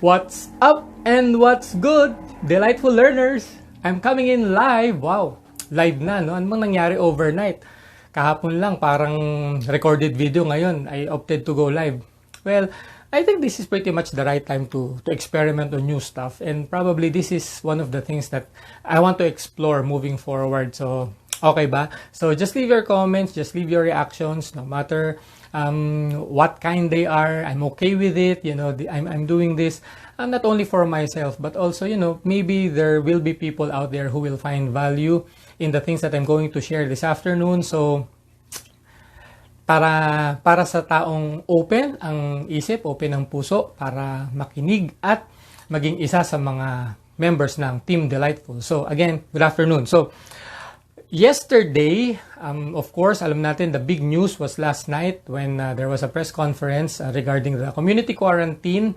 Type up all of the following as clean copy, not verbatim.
What's up and what's good, delightful learners? I'm coming in live. Wow, live na, no? Ano bang nangyari overnight? Kahapon lang, parang recorded video. Ngayon, I opted to go live. Well, I think this is pretty much the right time to experiment on new stuff. And probably this is one of the things that I want to explore moving forward. So, okay ba? So, just leave your comments, just leave your reactions, no matter what kind they are. I'm okay with it. You know, I'm doing this not only for myself, but also, you know, maybe there will be people out there who will find value in the things that I'm going to share this afternoon. So, para sa taong open ang isip, open ang puso, para makinig at maging isa sa mga members ng Team Delightful. So, again, good afternoon. So, yesterday, of course, alam natin, the big news was last night when there was a press conference regarding the community quarantine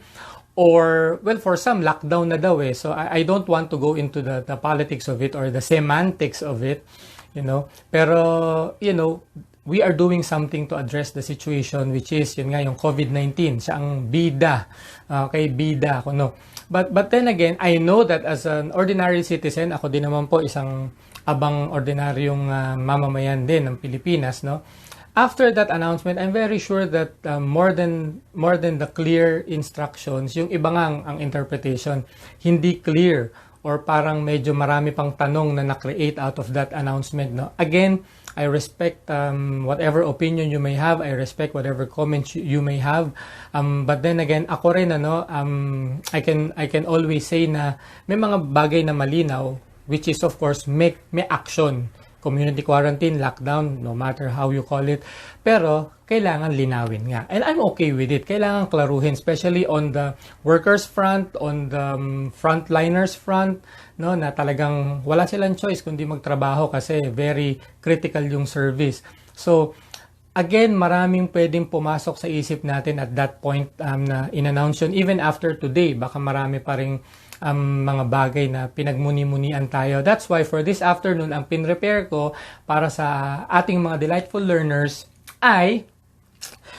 or, well, for some, lockdown na daw eh. So, I don't want to go into the politics of it or the semantics of it, you know. Pero, you know, we are doing something to address the situation, which is, yun nga, yung COVID-19. Siya ang bida. Okay, bida ako, no. But then again, I know that as an ordinary citizen, ako din naman po isang abang ordinaryong mamamayan din ng Pilipinas, no? After that announcement, I'm very sure that more than the clear instructions, yung iba nga ang interpretation, hindi clear or parang medyo marami pang tanong na na-create out of that announcement, no? Again, I respect whatever opinion you may have. I respect whatever comments you may have. But then again, ako rin, ano, I can always say na may mga bagay na malinaw, which is of course may action. Community quarantine, lockdown, no matter how you call it. Pero, kailangan linawin nga. And I'm okay with it. Kailangan klaruhin, especially on the workers front, on the frontliners front, no, na talagang wala silang choice kundi magtrabaho kasi very critical yung service. So, again, maraming pwedeng pumasok sa isip natin at that point na in-announce yun. Even after today, baka marami pa ring mga bagay na pinagmuni-munian tayo. That's why for this afternoon, ang pinrepare ko para sa ating mga delightful learners ay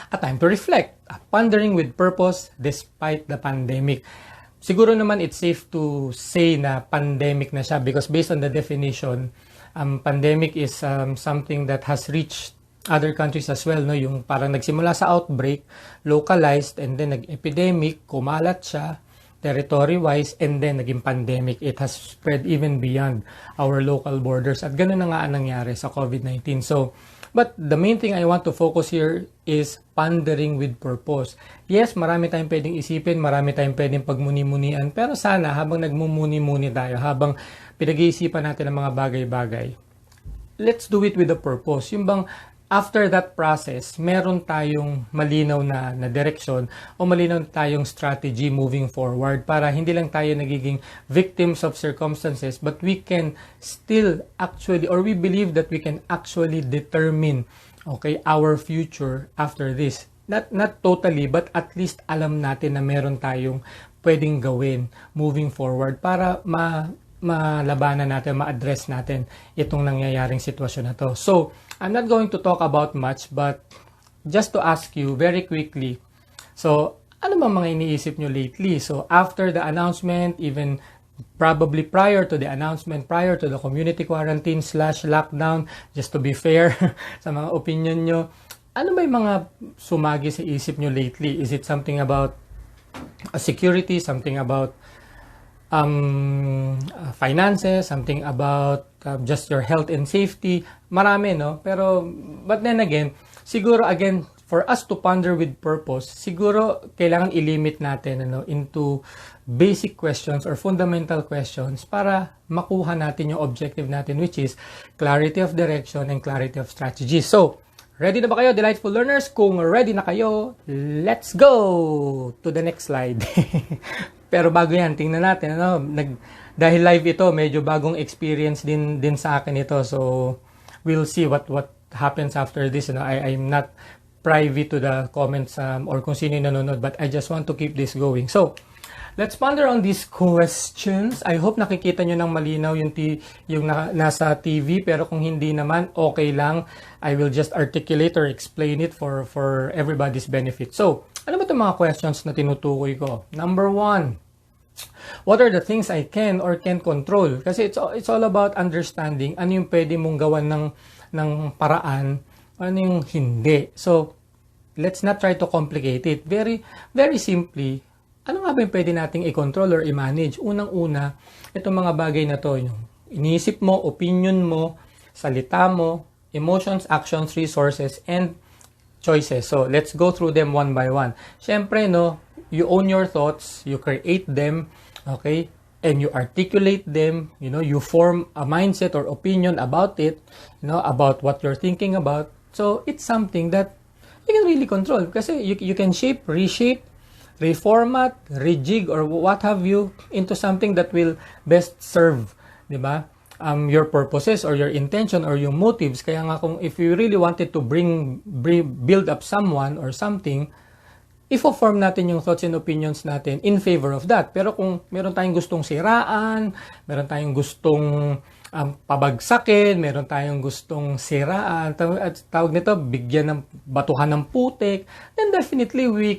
a time to reflect, pondering with purpose despite the pandemic. Siguro naman it's safe to say na pandemic na siya because based on the definition, pandemic is something that has reached other countries as well, no? Yung parang nagsimula sa outbreak, localized, and then nag-epidemic, kumalat siya, territory-wise, and then naging pandemic. It has spread even beyond our local borders. At ganun na nga ang nangyari sa COVID-19. So, but the main thing I want to focus here is pondering with purpose. Yes, marami tayong pwedeng isipin, marami tayong pwedeng pagmuni-munian, pero sana habang nagmumuni-muni tayo, habang pinag-iisipan natin ang mga bagay-bagay, let's do it with a purpose. Yung bang after that process, meron tayong malinaw na direksyon o malinaw tayong strategy moving forward para hindi lang tayo nagiging victims of circumstances, but we can still actually, or we believe that we can actually determine, okay, our future after this. Not totally, but at least alam natin na meron tayong pwedeng gawin moving forward para malabanan natin, ma-address natin itong nangyayaring sitwasyon na to. So, I'm not going to talk about much, but just to ask you very quickly, so, ano bang mga iniisip nyo lately? So, after the announcement, even probably prior to the announcement, prior to the community quarantine / lockdown, just to be fair sa mga opinion nyo, ano ba yung mga sumagi sa isip nyo lately? Is it something about security, something about finances, something about just your health and safety? Marami, no? Pero, but then again, siguro again, for us to ponder with purpose, siguro kailangan i-limit natin into basic questions or fundamental questions para makuha natin yung objective natin, which is clarity of direction and clarity of strategy. So, ready na ba kayo, delightful learners? Kung ready na kayo, let's go to the next slide. Pero bago yan, tingnan natin, dahil live ito, medyo bagong experience din sa akin ito. So, we'll see what happens after this. I'm not privy to the comments or kung sino yung nanonood, but I just want to keep this going. So, let's ponder on these questions. I hope nakikita nyo ng malinaw yung nasa TV, pero kung hindi naman, okay lang. I will just articulate or explain it for everybody's benefit. So, Ano ba itong mga questions na tinutukoy ko? Number 1, what are the things I can or can't control? Kasi it's all about understanding ano yung pwede mong gawan ng paraan, ano yung hindi. So, let's not try to complicate it. Very, very simply, ano nga ba yung pwede nating i-control or i-manage? Unang-una, itong mga bagay na to, yung iniisip mo, opinion mo, salita mo, emotions, actions, resources, and choices. So, let's go through them one by one. Siyempre, no, you own your thoughts, you create them, okay? And you articulate them, you form a mindset or opinion about it, about what you're thinking about. So, it's something that you can really control. Kasi you can shape, reshape, reformat, rejig, or what have you into something that will best serve, di ba? Your purposes or your intention or your motives. Kaya nga kung if you really wanted to build up someone or something, ifo-form natin yung thoughts and opinions natin in favor of that. Pero kung meron tayong gustong siraan, meron tayong gustong pabagsakin, meron tayong gustong siraan, tawag nito, bigyan ng batuhan ng putik, then definitely we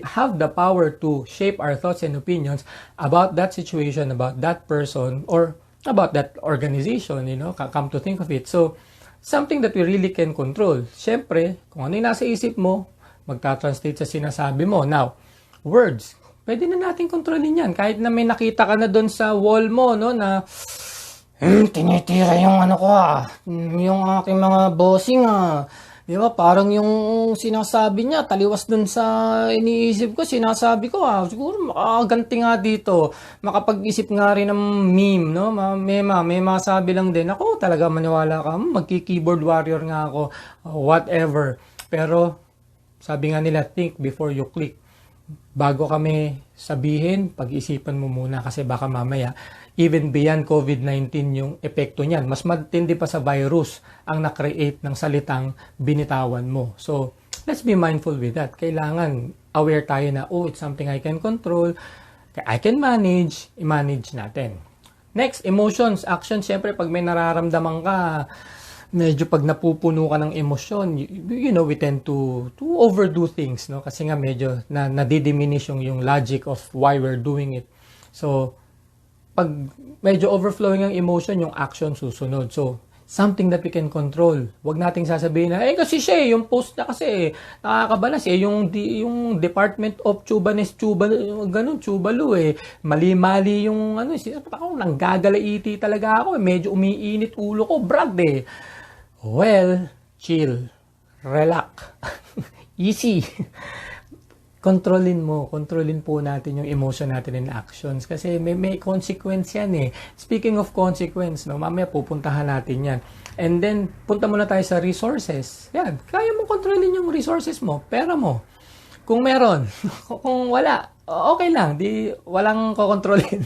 have the power to shape our thoughts and opinions about that situation, about that person, or about that organization, come to think of it. So, something that we really can control. Siyempre, kung ano yung nasa isip mo, magta-translate sa sinasabi mo. Now, words, pwede na natin kontrolin yan. Kahit na may nakita ka na doon sa wall mo, na tinitira yung yung aking mga bossing, di ba? Parang yung sinasabi niya, taliwas doon sa iniisip ko, sinasabi ko, siguro makaganti nga dito. Makapag-isip nga rin ng meme, no? May masabi lang din. Ako, talaga maniwala ka, magki-keyboard warrior nga ako, whatever. Pero, sabi nga nila, think before you click. Bago kami sabihin, pag-isipan mo muna kasi baka mamaya, even beyond COVID-19 yung epekto niyan. Mas matindi pa sa virus ang na-create ng salitang binitawan mo. So, let's be mindful with that. Kailangan aware tayo na, it's something I can control, I can manage, i-manage natin. Next, emotions, actions. Siyempre, pag may nararamdaman ka, medyo pag napupuno ka ng emosyon, we tend to overdo things, no? Kasi nga medyo nadidiminish yung logic of why we're doing it. So, pag medyo overflowing ang emotion, yung action susunod. So, something that we can control. Huwag nating sasabihin na, kasi siya, yung post na kasi, nakakabalas, yung Department of Tubanes, Tubalu, mali-mali yung, ako, nanggagalaiti talaga ako, medyo umiinit ulo ko, brad, Well, chill, relax, easy. Kontrolin po natin yung emotion natin and actions kasi may consequence yan Speaking of consequence, mamaya pupuntahan natin yan. And then, punta muna tayo sa resources. Yan, kaya mo kontrolin yung resources mo, pera mo. Kung meron, kung wala, okay lang, walang kokontrolin.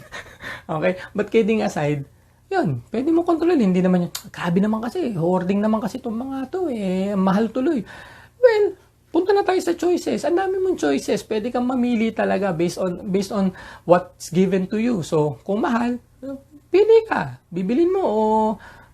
Okay? But kidding aside, yun, pwede mo kontrolin. Hindi naman yun, grabe naman kasi, hoarding naman kasi itong mga to mahal tuloy. Well, punta na tayo sa choices. Ang dami mong choices. Pwede kang mamili talaga based on what's given to you. So, kung mahal, pili ka. Bibilin mo o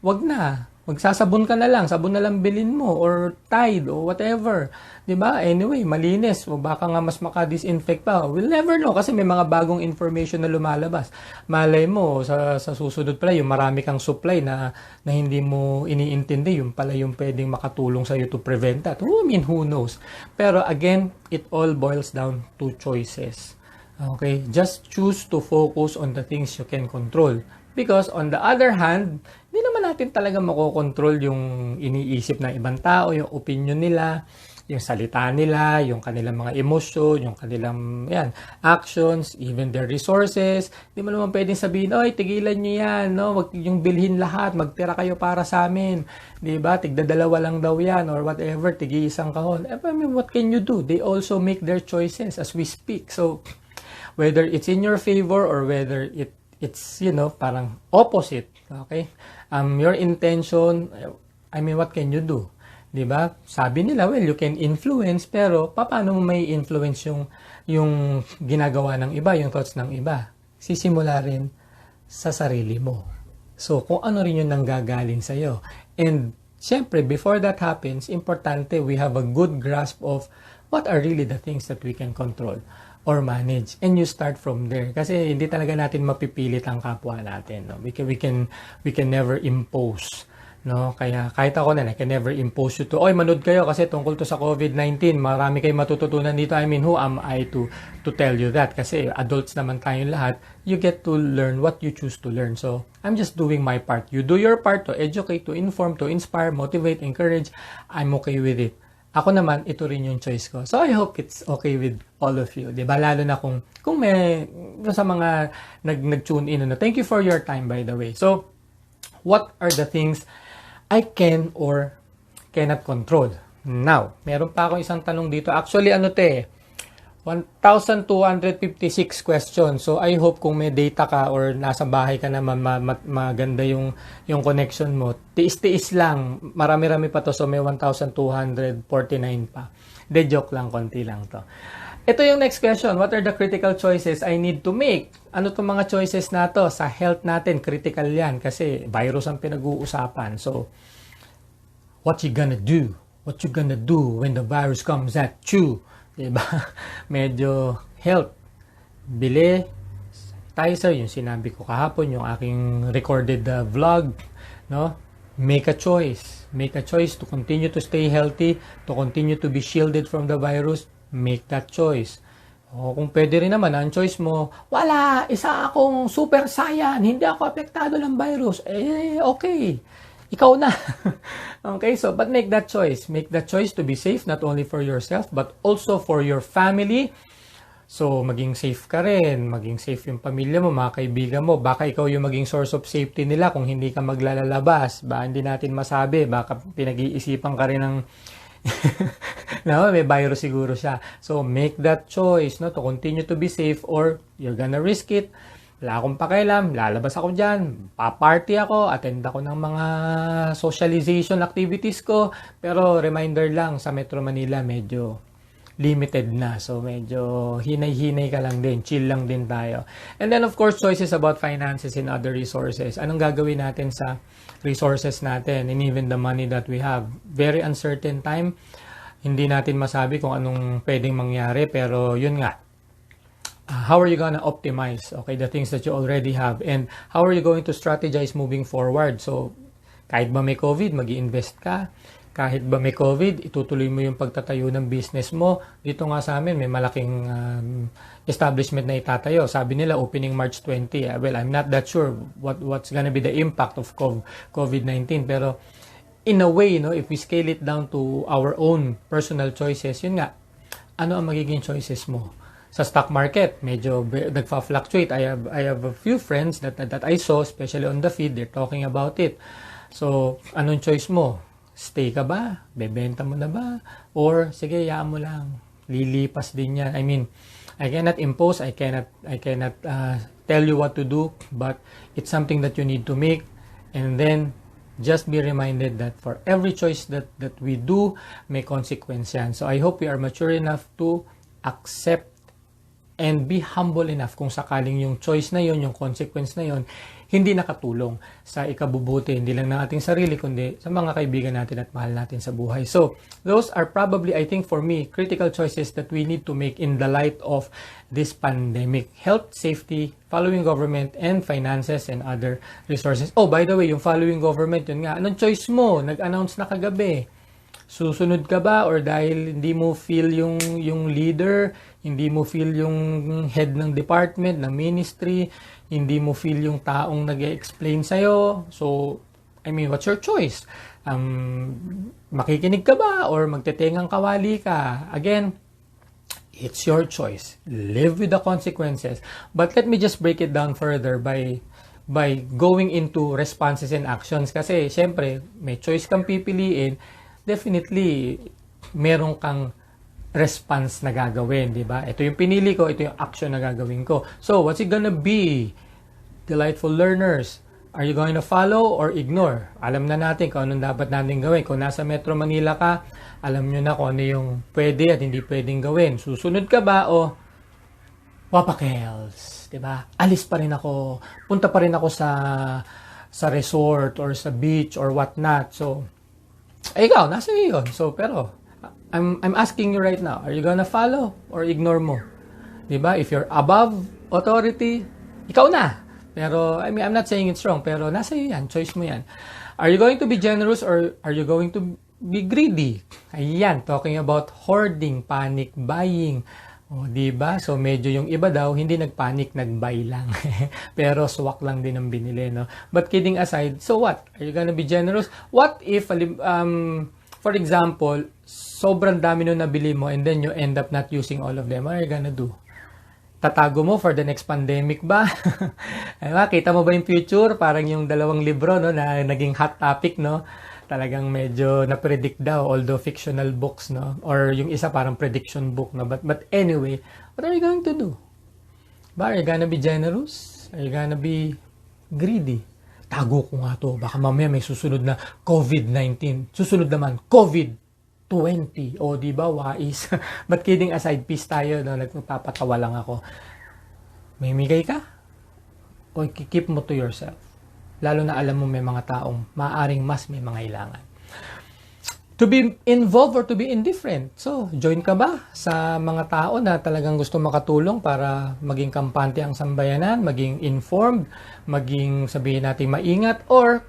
wag na. Magsasabon ka na lang. Sabon na lang bilin mo or Tide o whatever. Diba? Anyway, malinis. O baka nga mas maka-disinfect pa. We'll never know kasi may mga bagong information na lumalabas. Malay mo, sa susunod pala, yung marami kang supply na hindi mo iniintindi, yung pala yung pwedeng makatulong sa'yo to prevent that. Who knows? Pero again, it all boils down to choices. Okay? Just choose to focus on the things you can control. Because on the other hand, hindi naman natin talaga makokontrol yung iniisip ng ibang tao, yung opinion nila, yung salita nila, yung kanilang mga emosyon, yung kanilang actions, even their resources. Hindi mo naman pwedeng sabihin, tigilan nyo yan, wag yung bilhin lahat, magtira kayo para sa amin. Diba? Tigdadalawa lang daw yan or whatever, tigi-isang kahon. I mean, what can you do? They also make their choices as we speak. So, whether it's in your favor or whether it's parang opposite, okay? Your intention, I mean, what can you do? Diba? Sabi nila, well, you can influence, pero paano mo may influence yung ginagawa ng iba, yung thoughts ng iba? Sisimula rin sa sarili mo. So, kung ano rin yung nanggagaling sa'yo. And, syempre, before that happens, importante, we have a good grasp of what are really the things that we can control or manage, and you start from there kasi hindi talaga natin mapipilit ang kapwa natin, no? We can never impose, no? Kaya kahit ako na I can never impose you to, oy, manood kayo kasi tungkol to sa COVID-19, marami kayong matututunan dito. I mean, who am I to tell you that? Kasi adults naman tayong lahat. You get to learn what you choose to learn. So I'm just doing my part. You do your part to educate, to inform, to inspire, motivate, encourage. I'm okay with it. Ako naman, ito rin yung choice ko. So I hope it's okay with all of you. Diba? Lalo na kung may sa mga nag-tune in. No? Thank you for your time, by the way. So, what are the things I can or cannot control? Now, meron pa akong isang tanong dito. Actually, 1,256 questions. So, I hope kung may data ka or nasa bahay ka na maganda yung connection mo, tiis-tiis lang. Marami-rami pa to. So, may 1,249 pa. De joke lang, konti lang to. Ito yung next question. What are the critical choices I need to make? Ano itong mga choices na to? Sa health natin, critical yan. Kasi virus ang pinag-uusapan. So, what you gonna do? What you gonna do when the virus comes at you? Diba? Medyo health. Bili, sanitizer, yung sinabi ko kahapon, yung aking recorded vlog, no? Make a choice. Make a choice to continue to stay healthy, to continue to be shielded from the virus. Make that choice. O kung pwede rin naman, ang choice mo, wala, isa akong super saiyan, hindi ako apektado ng virus. Okay. Ikaw na. Okay, so, but make that choice. Make that choice to be safe, not only for yourself, but also for your family. So, maging safe ka rin. Maging safe yung pamilya mo, mga kaibigan mo. Baka ikaw yung maging source of safety nila kung hindi ka maglalabas. Ba, hindi natin masabi. Baka pinag-iisipan ka rin ng no, may virus siguro siya. So, make that choice, no, to continue to be safe, or you're gonna risk it. Wala akong pakialam, lalabas ako dyan, paparty ako, attend ako ng mga socialization activities ko, pero reminder lang, sa Metro Manila medyo limited na. So, medyo hinay-hinay ka lang din, chill lang din tayo. And then, of course, choices about finances and other resources. Anong gagawin natin sa resources natin and even the money that we have? Very uncertain time. Hindi natin masabi kung anong pwedeng mangyari, pero yun nga. How are you gonna optimize, okay, the things that you already have, and how are you going to strategize moving forward? So, kahit ba may COVID, mag-i-invest ka. Kahit ba may COVID, itutuloy mo yung pagtatayo ng business mo. Dito nga sa amin, may malaking establishment na itatayo. Sabi nila, opening March 20. Well, I'm not that sure what's gonna be the impact of COVID-19. Pero, in a way, no, if we scale it down to our own personal choices, yun nga, ano ang magiging choices mo? Sa stock market, medyo nagfa-fluctuate. I have a few friends that I saw, especially on the feed, they're talking about it. So, anong choice mo? Stay ka ba? Bebenta mo na ba? Or, sige, yaan mo lang. Lilipas din yan. I mean, I cannot impose, I cannot tell you what to do, but it's something that you need to make. And then, just be reminded that for every choice that we do, may consequence yan. So, I hope we are mature enough to accept and be humble enough kung sakaling yung choice na yun, yung consequence na yun, hindi nakatulong sa ikabubuti, hindi lang ng ating sarili, kundi sa mga kaibigan natin at mahal natin sa buhay. So, those are probably, I think for me, critical choices that we need to make in the light of this pandemic. Health, safety, following government, and finances and other resources. Oh, by the way, yung following government, yun nga, anong choice mo? Nag-announce na kagabi. Susunod ka ba, or dahil hindi mo feel yung leader, hindi mo feel yung head ng department, ng ministry, hindi mo feel yung taong nag-explain sa'yo? So, I mean, what's your choice? Makikinig ka ba or magtetengang kawali ka? Again, it's your choice. Live with the consequences. But let me just break it down further by going into responses and actions. Kasi, syempre, may choice kang pipiliin. Definitely, meron kang response na gagawin, di ba? Ito yung pinili ko, ito yung action na gagawin ko. So, what's it gonna be? Delightful learners, are you going to follow or ignore? Alam na natin kung anong dapat natin gawin. Kung nasa Metro Manila ka, alam nyo na kung ano yung pwede at hindi pwedeng gawin. Susunod ka ba o wapakels, di ba? Alis pa rin ako, punta pa rin ako sa resort or sa beach or whatnot. So, ikaw, nasa iyo yun. So, pero, I'm asking you right now, are you gonna follow or ignore mo? Diba? If you're above authority, ikaw na. Pero, I mean, I'm not saying it's wrong, pero nasa iyo yan, choice mo yan. Are you going to be generous or are you going to be greedy? Ayan, talking about hoarding, panic buying. O, diba? So, medyo yung iba daw, hindi nagpanic, nagbuy lang. Pero, swak lang din ang binili, no? But kidding aside, so what? Are you gonna be generous? What if, for example, sobrang dami nung nabili mo and then you end up not using all of them? What are you gonna do? Tatago mo for the next pandemic ba? Diba? Kita mo ba yung future? Parang yung dalawang libro, no, na naging hot topic, no? Talagang medyo na-predict daw, although fictional books, no? Or yung isa parang prediction book, no? But anyway, what are you going to do? Ba, are you gonna be generous? Are you gonna be greedy? Tago ko nga to. Baka mamaya may susunod na COVID-19. Susunod naman, COVID-20. O, di ba, wais? But kidding aside, peace tayo. No? Nagpapatawa lang ako. May migay ka? O keep mo to yourself? Lalo na alam mo may mga taong maaring mas may mga ilangan. To be involved or to be indifferent. So, join ka ba sa mga tao na talagang gusto makatulong para maging kampante ang sambayanan, maging informed, maging sabihin natin maingat, or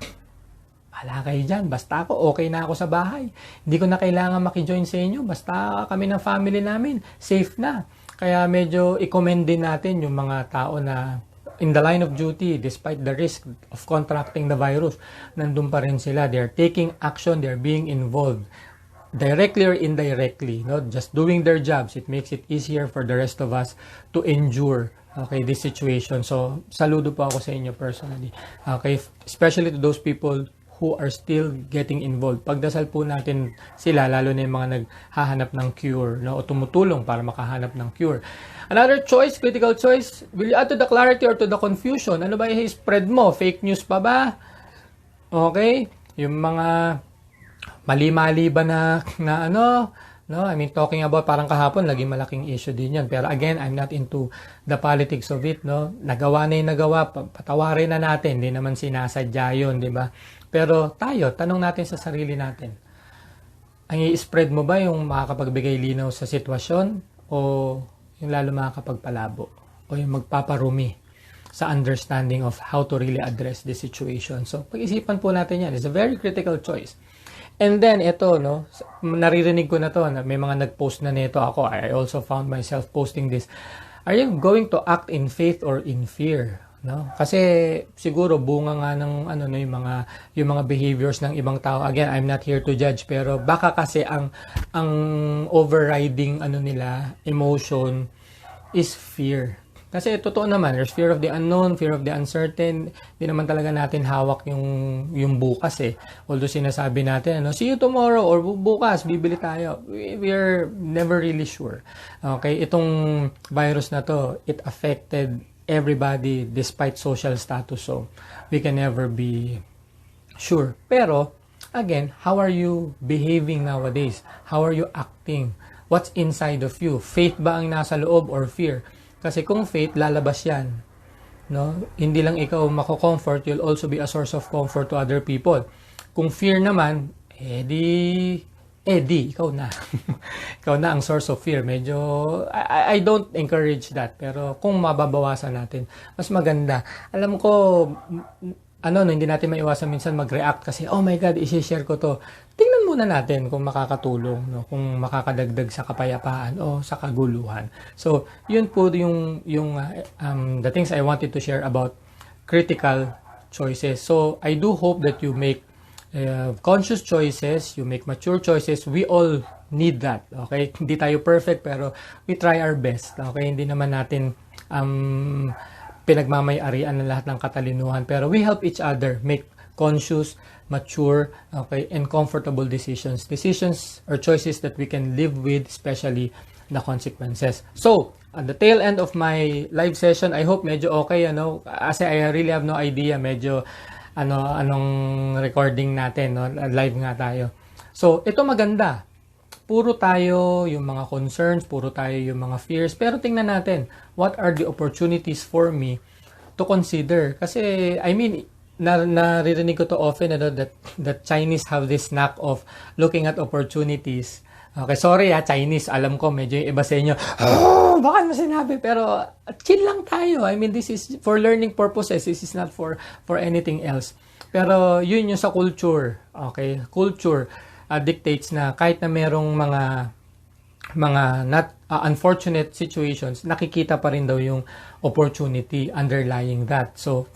wala kayo dyan, basta ako, okay na ako sa bahay. Hindi ko na kailangan makijoin sa inyo, basta kami ng family namin, safe na. Kaya medyo i-commend din natin yung mga tao na in the line of duty, despite the risk of contracting the virus, nandun pa rin sila. They're taking action, they're being involved. Directly or indirectly, no? Just doing their jobs. It makes it easier for the rest of us to endure, okay, this situation. So, saludo po ako sa inyo personally. Okay, especially to those people who are still getting involved. Pagdasal po natin sila, lalo na yung mga naghahanap ng cure, no? O tumutulong para makahanap ng cure. Another choice, critical choice, will you add to the clarity or to the confusion? Ano ba yung spread mo? Fake news pa ba? Okay? Yung mga mali-mali ba na ano? No, I mean, talking about parang kahapon, laging malaking issue din yan. Pero again, I'm not into the politics of it, no? Nagawa na yung nagawa, patawarin na natin. Hindi naman sinasadya yun, di ba? Pero tayo, tanong natin sa sarili natin. Ang i-spread mo ba yung makakapagbigay linaw sa sitwasyon o yung lalo makakapagpalabo o yung magpaparumi sa understanding of how to really address the situation? So, pag-isipan po natin yan. It's a very critical choice. And then, ito, no, naririnig ko na to, na may mga nag-post na nito ako. I also found myself posting this. Are you going to act in faith or in fear? No? Kasi siguro bunga nga ng ano no, yung mga behaviors ng ibang tao. Again, I'm not here to judge, pero baka kasi ang overriding ano nila emotion is fear. Kasi totoo naman, there's fear of the unknown, fear of the uncertain. Hindi naman talaga natin hawak yung bukas eh. Although sinasabi natin, ano, see you tomorrow or bukas, bibili tayo. We're never really sure. Okay, itong virus na to, it affected everybody despite social status. So, we can never be sure. Pero, again, how are you behaving nowadays? How are you acting? What's inside of you? Faith ba ang nasa loob or fear? Kasi kung faith, lalabas yan. No? Hindi lang ikaw mako-comfort, you'll also be a source of comfort to other people. Kung fear naman, di, ikaw na. Ikaw na ang source of fear. Medyo, I don't encourage that. Pero kung mababawasan natin, mas maganda. Alam ko, hindi natin maiwasan minsan mag-react kasi, oh my God, isi-share ko to. Tingnan muna natin kung makakatulong, no? Kung makakadagdag sa kapayapaan o sa kaguluhan. So, yun po yung the things I wanted to share about critical choices. So, I do hope that you make conscious choices, you make mature choices. We all need that, okay? Hindi tayo perfect, pero we try our best, okay? Hindi naman natin pinagmamay-arian ng lahat ng katalinuhan, pero we help each other make conscious, mature, okay, and comfortable decisions or choices that we can live with, especially the consequences. So, at the tail end of my live session, I hope medyo okay, kasi I really have no idea, medyo anong recording natin, no? Live nga tayo. So, ito maganda. Puro tayo yung mga concerns, puro tayo yung mga fears, pero tingnan natin, what are the opportunities for me to consider? Kasi, I mean, naririnig ko to often, that Chinese have this knack of looking at opportunities, Okay, sorry Chinese. Alam ko, medyo yung iba sa inyo. Baka mo sinabi. Pero, chill lang tayo. I mean, this is for learning purposes. This is not for anything else. Pero, yun yung sa culture. Okay? Culture dictates na kahit na merong mga not unfortunate situations, nakikita pa rin daw yung opportunity underlying that. So,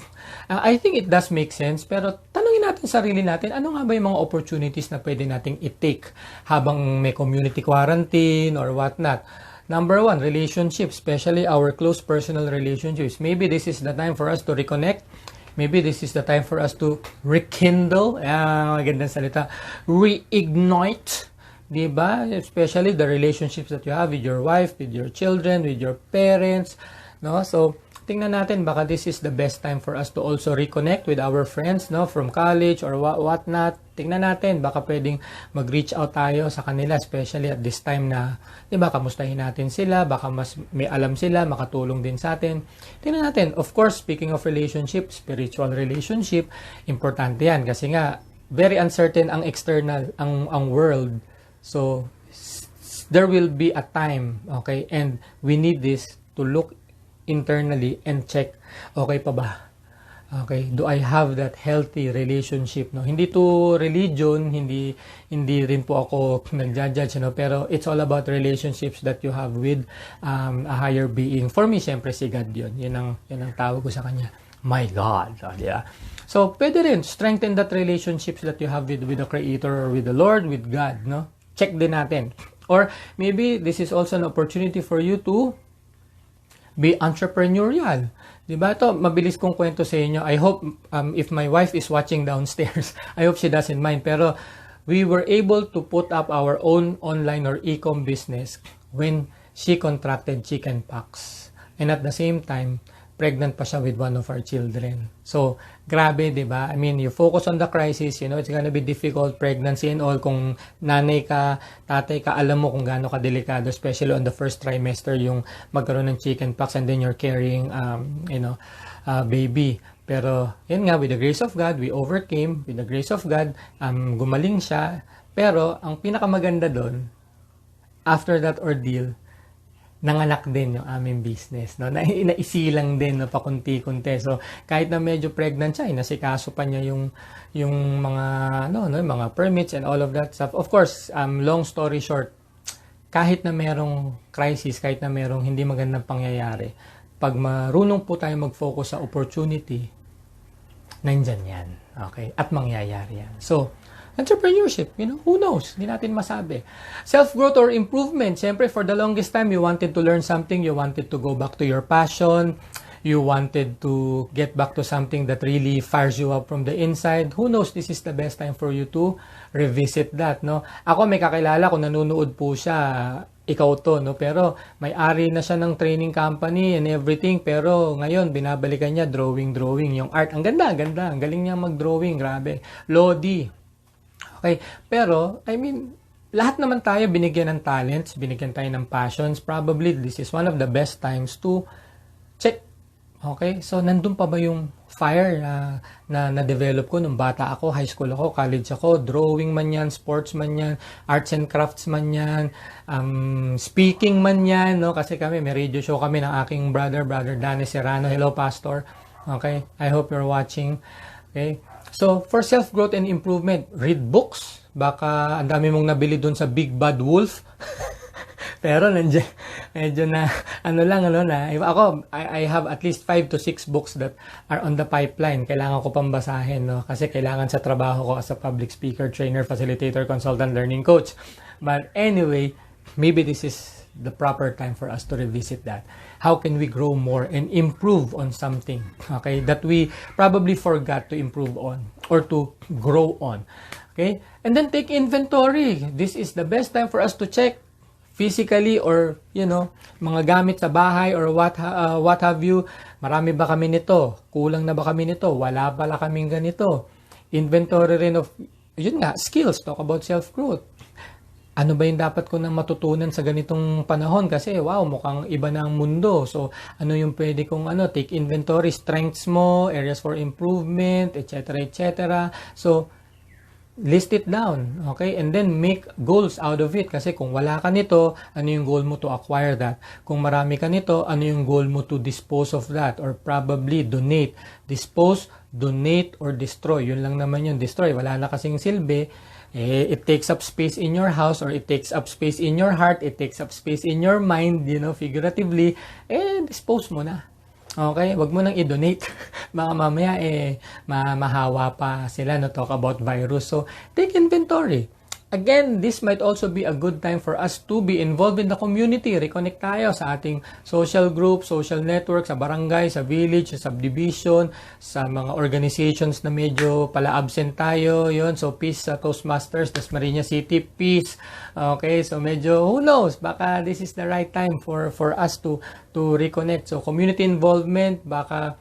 I think it does make sense, pero tanungin natin sarili natin, ano nga ba yung mga opportunities na pwede nating i-take habang may community quarantine or whatnot. Number one, relationships, especially our close personal relationships. Maybe this is the time for us to reconnect. Maybe this is the time for us to rekindle, magandang salita, reignite, diba? Especially the relationships that you have with your wife, with your children, with your parents, no? So, tingnan natin, baka this is the best time for us to also reconnect with our friends, no, from college or whatnot. Tingnan natin, baka pwedeng mag-reach out tayo sa kanila, especially at this time na, di ba, kamustahin natin sila, baka mas may alam sila, makatulong din sa atin. Tingnan natin, of course, speaking of relationship, spiritual relationship, importante yan, kasi nga, very uncertain ang external, ang world. So, there will be a time, okay, and we need this to look internally and check, okay pa ba? Okay, do I have that healthy relationship? No, hindi to religion, hindi rin po ako nagja-judge, no, pero it's all about relationships that you have with a higher being. For me, syempre si God 'yun. Yun ang tawag ko sa kanya. My God, yeah. So, pwede rin strengthen that relationships that you have with the Creator or with the Lord, with God, no? Check din natin. Or maybe this is also an opportunity for you to be entrepreneurial. Diba? Ito, mabilis kong kwento sa inyo. I hope, if my wife is watching downstairs, I hope she doesn't mind. Pero, we were able to put up our own online or e-com business when she contracted chickenpox. And at the same time, pregnant pa siya with one of our children. So, grabe, di ba? I mean, you focus on the crisis, you know, it's gonna be difficult, pregnancy and all. Kung nanay ka, tatay ka, alam mo kung gaano ka delikado, especially on the first trimester, yung magkaroon ng chickenpox and then you're carrying, baby. Pero, yun nga, with the grace of God, we overcame. With the grace of God, gumaling siya. Pero, ang pinakamaganda doon, after that ordeal, nanganak din yung aming business, no? Naisilang din, no, pakunti-kunti. So, kahit na medyo pregnant siya, inasikaso pa niya yung mga mga permits and all of that stuff. Of course, long story short, kahit na merong crisis, kahit na merong hindi magandang pangyayari, pag marunong po tayo mag-focus sa opportunity, nandyan yan. Okay? At mangyayari yan. So, entrepreneurship, you know, who knows? Hindi natin masabi. Self-growth or improvement. Siyempre, for the longest time, you wanted to learn something, you wanted to go back to your passion, you wanted to get back to something that really fires you up from the inside. Who knows, this is the best time for you to revisit that, no? Ako, may kakilala, kung nanonood po siya, ikaw to, no? Pero may-ari na siya ng training company and everything, pero ngayon, binabalikan niya drawing, yung art. Ang ganda. Ang galing niya mag-drawing, grabe. Lodi. Okay, pero, I mean, lahat naman tayo binigyan ng talents, binigyan tayo ng passions. Probably, this is one of the best times to check. Okay, so nandun pa ba yung fire na na-develop ko nung bata ako, high school ako, college ako, drawing man yan, sports man yan, arts and crafts man yan, speaking man yan, no? Kasi kami, may radio show kami ng aking brother Danny Serrano. Hello, Pastor. Okay, I hope you're watching. Okay, so, for self-growth and improvement, read books. Baka ang dami mong nabili dun sa Big Bad Wolf. Pero nandiyan, medyo na, ako, I have at least 5 to 6 books that are on the pipeline. Kailangan ko pang basahin, no? Kasi kailangan sa trabaho ko as a public speaker, trainer, facilitator, consultant, learning coach. But anyway, maybe this is the proper time for us to revisit that. How can we grow more and improve on something, okay, that we probably forgot to improve on or to grow on, okay? And then take inventory. This is the best time for us to check physically or, you know, mga gamit sa bahay or what have you. Marami ba kami nito? Kulang na ba kami nito? Wala pala kaming ganito. Inventory rin of, yun nga, skills. Talk about self-growth. Ano ba yung dapat ko nang matutunan sa ganitong panahon? Kasi, wow, mukhang iba na ang mundo. So, ano yung pwede kong, take inventory, strengths mo, areas for improvement, etc., etc. So, list it down, okay? And then make goals out of it. Kasi kung wala ka nito, ano yung goal mo to acquire that? Kung marami ka nito, ano yung goal mo to dispose of that? Or probably donate. Dispose, donate, or destroy. Yun lang naman yun. Destroy. Wala na kasing silbi. It takes up space in your house, or it takes up space in your heart. It takes up space in your mind, figuratively. Dispose mo na. Okay, wag mo nang i-donate. Baka mamaya mahawa pa sila no talk about virus. So, take inventory. Again, this might also be a good time for us to be involved in the community. Reconnect tayo sa ating social group, social network, sa barangay, sa village, sa subdivision, sa mga organizations na medyo pala absent tayo. Yun, so peace sa Toastmasters, Dasmariñas City, peace. Okay, so medyo, who knows, baka this is the right time for us to reconnect. So community involvement, baka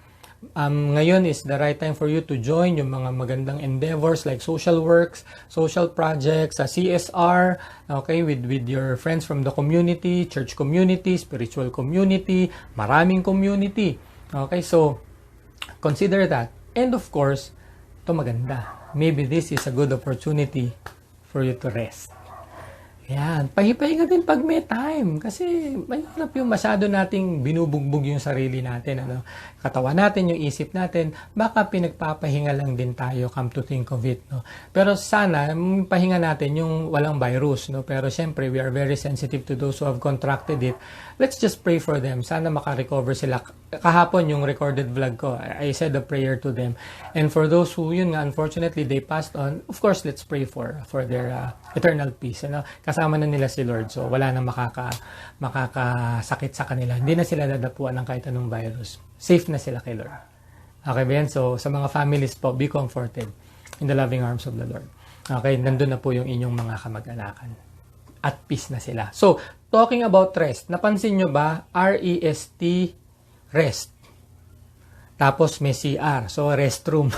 ngayon is the right time for you to join yung mga magandang endeavors like social works, social projects, CSR, okay, with your friends from the community, church community, spiritual community, maraming community. Okay, so consider that. And of course, ito maganda. Maybe this is a good opportunity for you to rest. Yan, pahipahinga din pag may time kasi mahirap yung masyado nating binubugbog yung sarili natin, katawan natin, yung isip natin, baka pinagpapahinga lang din tayo, come to think of it, Pero sana pahinga natin yung walang virus, Pero syempre we are very sensitive to those who have contracted it. Let's just pray for them. Sana maka-recover sila. Kahapon yung recorded vlog ko, I said a prayer to them. And for those who unfortunately they passed on, of course let's pray for their eternal peace, Kasama na nila si Lord. So, wala nang makakasakit sa kanila. Hindi na sila dadapuan ng kahit anong virus. Safe na sila kay Lord. Okay ba yan? So, sa mga families po, be comforted in the loving arms of the Lord. Okay, nandun na po yung inyong mga kamag-anakan. At peace na sila. So, talking about rest, napansin nyo ba? R-E-S-T, rest. Tapos may CR. So, restroom.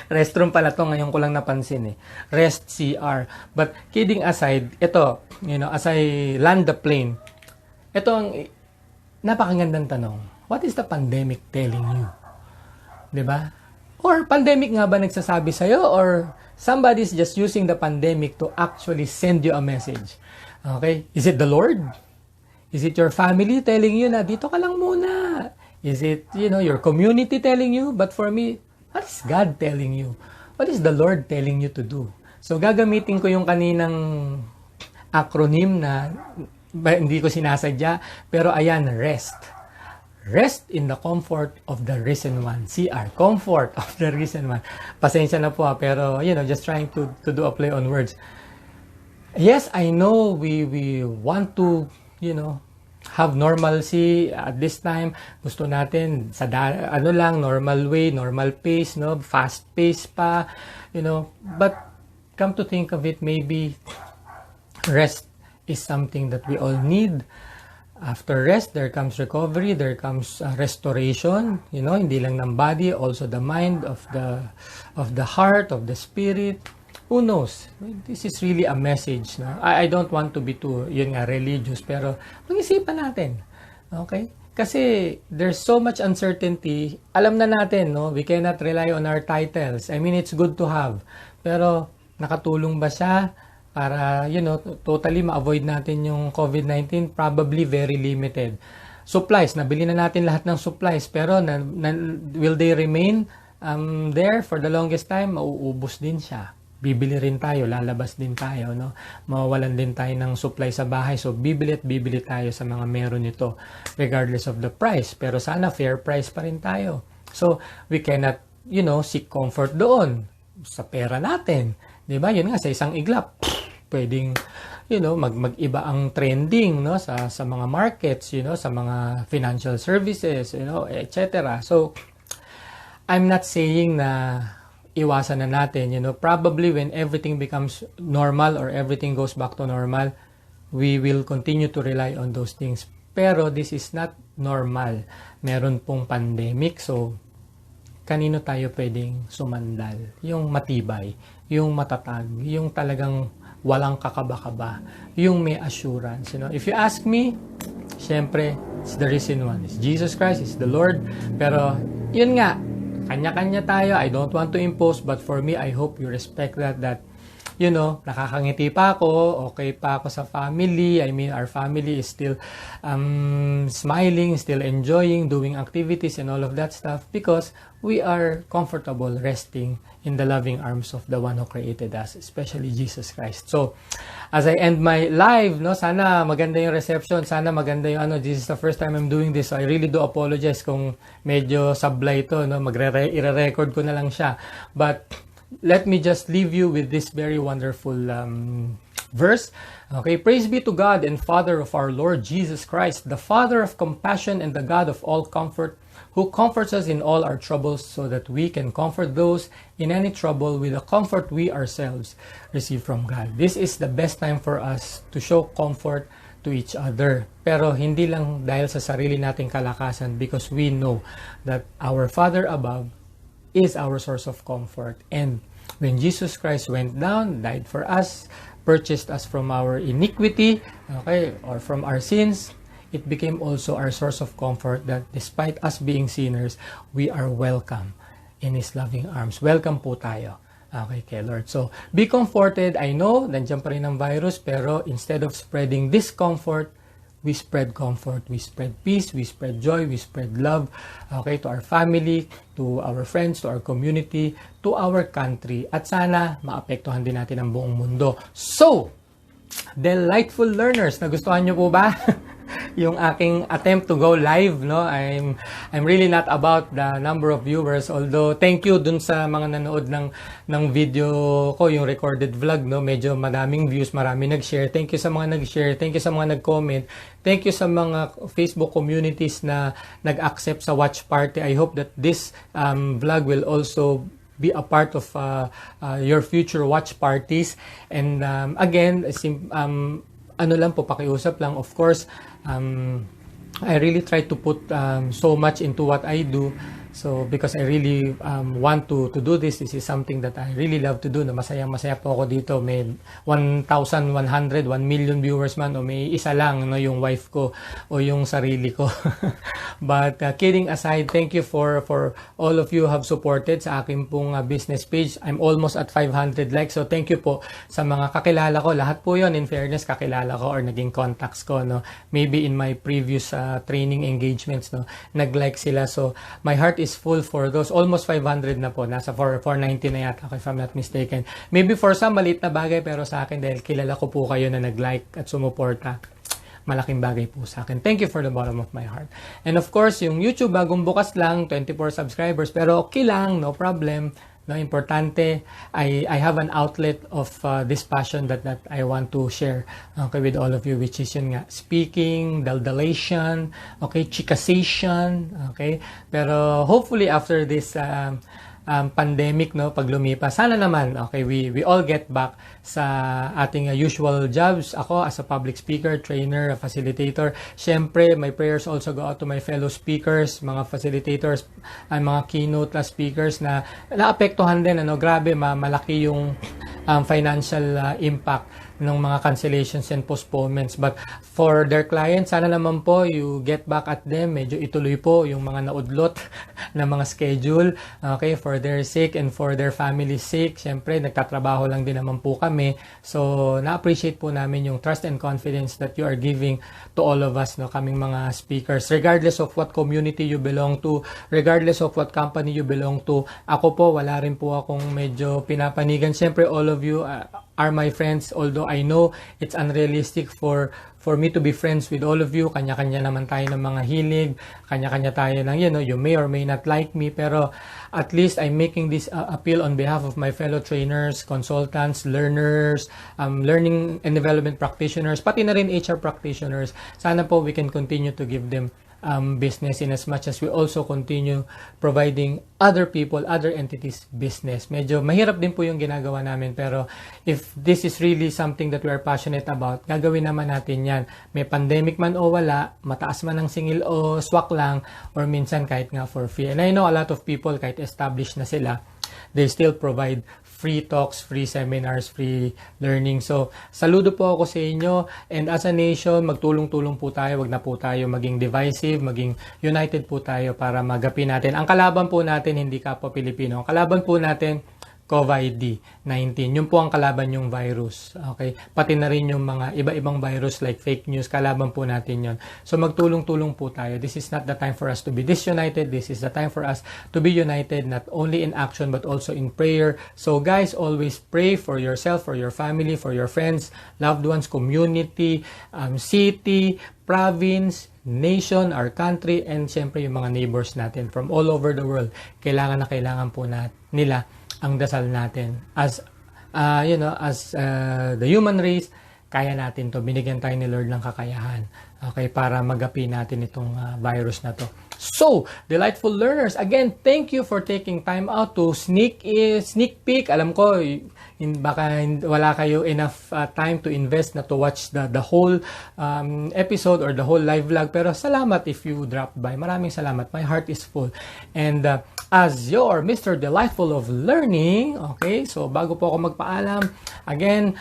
Restroom pala to, ngayon ko lang napansin Rest CR. But kidding aside, ito, as I land the plane, ito ang napakagandang tanong. What is the pandemic telling you? 'Di ba? Or pandemic nga ba nagsasabi sa'yo? Or somebody's just using the pandemic to actually send you a message? Okay? Is it the Lord? Is it your family telling you na dito ka lang muna? Is it, your community telling you? But for me, what is God telling you? What is the Lord telling you to do? So, gagamitin ko yung kaninang acronym na hindi ko sinasadya, pero ayan, rest. Rest in the comfort of the risen one. CR, comfort of the risen one. Pasensya na po pero, just trying to do a play on words. Yes, I know we want to, have normalcy at this time. Gusto natin sa normal way, normal pace, fast pace pa, but come to think of it, maybe rest is something that we all need. After rest, there comes recovery, there comes restoration, hindi lang ng body, also the mind, of the heart, of the spirit. Who knows? This is really a message. I don't want to be too, religious, pero mag-isipan natin. Okay? Kasi there's so much uncertainty. Alam na natin, we cannot rely on our titles. I mean, it's good to have. Pero nakatulong ba siya para, totally ma-avoid natin yung COVID-19? Probably very limited. Supplies, nabili na natin lahat ng supplies, pero will they remain there for the longest time? Mauubos din siya. Bibili rin tayo, lalabas din tayo, mawawalan din tayo ng supply sa bahay. So, bibili tayo sa mga meron nito, regardless of the price. Pero sana fair price pa rin tayo. So, we cannot, seek comfort doon sa pera natin. Diba? Yun nga, sa isang iglap, pwedeng, mag-iba ang trending, sa mga markets, sa mga financial services, etc. So, I'm not saying na iwasan na natin, probably when everything becomes normal or everything goes back to normal, we will continue to rely on those things. Pero this is not normal. Meron pong pandemic, so kanino tayo pwedeng sumandal? Yung matibay, yung matatag, yung talagang walang kakaba-kaba, yung may assurance. If you ask me, syempre, it's the risen one. It's Jesus Christ, it's the Lord. Pero, yun nga, kanya-kanya tayo. I don't want to impose, but for me, I hope you respect that nakakangiti pa ako, okay pa ako sa family. I mean, our family is still smiling, still enjoying, doing activities and all of that stuff because we are comfortable resting in the loving arms of the one who created us, especially Jesus Christ. So, as I end my live, sana maganda yung reception, sana maganda yung this is the first time I'm doing this, so I really do apologize kung medyo sablay ito, i-record ko na lang siya. But, let me just leave you with this very wonderful verse. Okay, praise be to God and Father of our Lord Jesus Christ, the Father of compassion and the God of all comfort, who comforts us in all our troubles so that we can comfort those in any trouble with the comfort we ourselves receive from God. This is the best time for us to show comfort to each other. Pero hindi lang dahil sa sarili nating kalakasan, because we know that our Father above is our source of comfort. And when Jesus Christ went down, died for us, purchased us from our iniquity, or from our sins, it became also our source of comfort that despite us being sinners, we are welcome in His loving arms. Welcome po tayo. Okay, kay Lord. So, be comforted. I know, nandiyan pa rin ang virus, pero instead of spreading discomfort, we spread comfort, we spread peace, we spread joy, we spread love, okay, to our family, to our friends, to our community, to our country, at sana maapektuhan din natin ang buong mundo. So, delightful learners, nagustuhan nyo po ba? Yung aking attempt to go live, I'm really not about the number of viewers, although thank you dun sa mga nanood ng video ko, yung recorded vlog, medyo madaming views, marami nag-share. Thank you sa mga nag-share, thank you sa mga nag-comment, thank you sa mga Facebook communities na nag-accept sa watch party. I hope that this vlog will also be a part of your future watch parties. And again, ano lang po, pakiusap lang, of course, I really try to put so much into what I do. So, because I really want to do this. This is something that I really love to do. Masaya-masaya po ako dito. May 1,100, 1 million viewers man, o may isa lang, yung wife ko o yung sarili ko. But kidding aside, thank you for all of you have supported sa aking pong business page. I'm almost at 500 likes. So, thank you po sa mga kakilala ko. Lahat po yon, in fairness, kakilala ko or naging contacts ko. Maybe in my previous training engagements, nag-like sila. So, my heart is full for those. Almost 500 na po. Nasa 490 na yata, if I'm not mistaken. Maybe for some, maliit na bagay, pero sa akin, dahil kilala ko po kayo na nag-like at sumuporta, malaking bagay po sa akin. Thank you for the bottom of my heart. And of course, yung YouTube, bagong bukas lang, 24 subscribers, pero okay lang, no problem. Importante, I have an outlet of this passion that I want to share with all of you, which is yun nga, speaking, daldalation, chikasation, pero hopefully after this pandemic, pag lumipas, sana naman, we all get back sa ating usual jobs. Ako as a public speaker, trainer, facilitator. Siyempre, my prayers also go out to my fellow speakers, mga facilitators, and mga keynote speakers na naapektuhan din, grabe, malaki yung financial impact ng mga cancellations and postponements. But for their clients, sana naman po you get back at them, medyo ituloy po yung mga naudlot na mga schedule, for their sake and for their family's sake. Siyempre, nagtatrabaho lang din naman po kami. So, na-appreciate po namin yung trust and confidence that you are giving to all of us, kaming mga speakers. Regardless of what community you belong to, regardless of what company you belong to, ako po, wala rin po akong medyo pinapanigan. Siyempre, all of you are my friends, although I know it's unrealistic for me to be friends with all of you. Kanya-kanya naman tayo ng mga hilig, kanya-kanya tayo ng, you may or may not like me, pero at least I'm making this appeal on behalf of my fellow trainers, consultants, learners, learning and development practitioners, pati na rin HR practitioners. Sana po we can continue to give them business in as much as we also continue providing other people, other entities business. Medyo mahirap din po yung ginagawa namin, pero if this is really something that we are passionate about, gagawin naman natin yan. May pandemic man o wala, mataas man ang singil o swak lang, or minsan kahit nga for free. And I know a lot of people, kahit established na sila, they still provide free talks, free seminars, free learning. So, saludo po ako sa inyo, and as a nation, magtulong-tulong po tayo. Wag na po tayo maging divisive, maging united po tayo para magapi natin. Ang kalaban po natin, hindi kapwa Pilipino. Ang kalaban po natin, COVID-19. Yun po ang kalaban yung virus. Okay? Pati na rin yung mga iba-ibang virus like fake news, kalaban po natin yun. So magtulong-tulong po tayo. This is not the time for us to be disunited. This is the time for us to be united, not only in action but also in prayer. So guys, always pray for yourself, for your family, for your friends, loved ones, community, city, province, nation, our country, and syempre yung mga neighbors natin from all over the world. Kailangan na kailangan po nila ang dasal natin. As the human race, kaya natin to. Binigyan tayo ni Lord ng kakayahan. Okay, para magapi natin itong virus na to. So, delightful learners, again, thank you for taking time out to sneak peek. Alam ko, baka wala kayo enough time to invest na to watch the whole episode or the whole live vlog. Pero salamat if you dropped by. Maraming salamat. My heart is full. And as your Mr. Delightful of Learning, okay, so bago po ako magpaalam, again,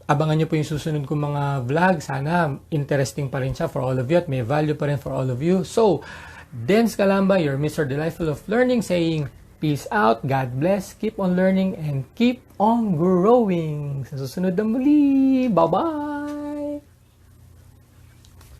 abangan nyo po yung susunod kong mga vlog. Sana interesting pa rin siya for all of you at may value pa rin for all of you. So, Dens Calamba, your Mr. Delightful of Learning, saying, peace out, God bless, keep on learning, and keep on growing. Sa susunod na muli, bye-bye!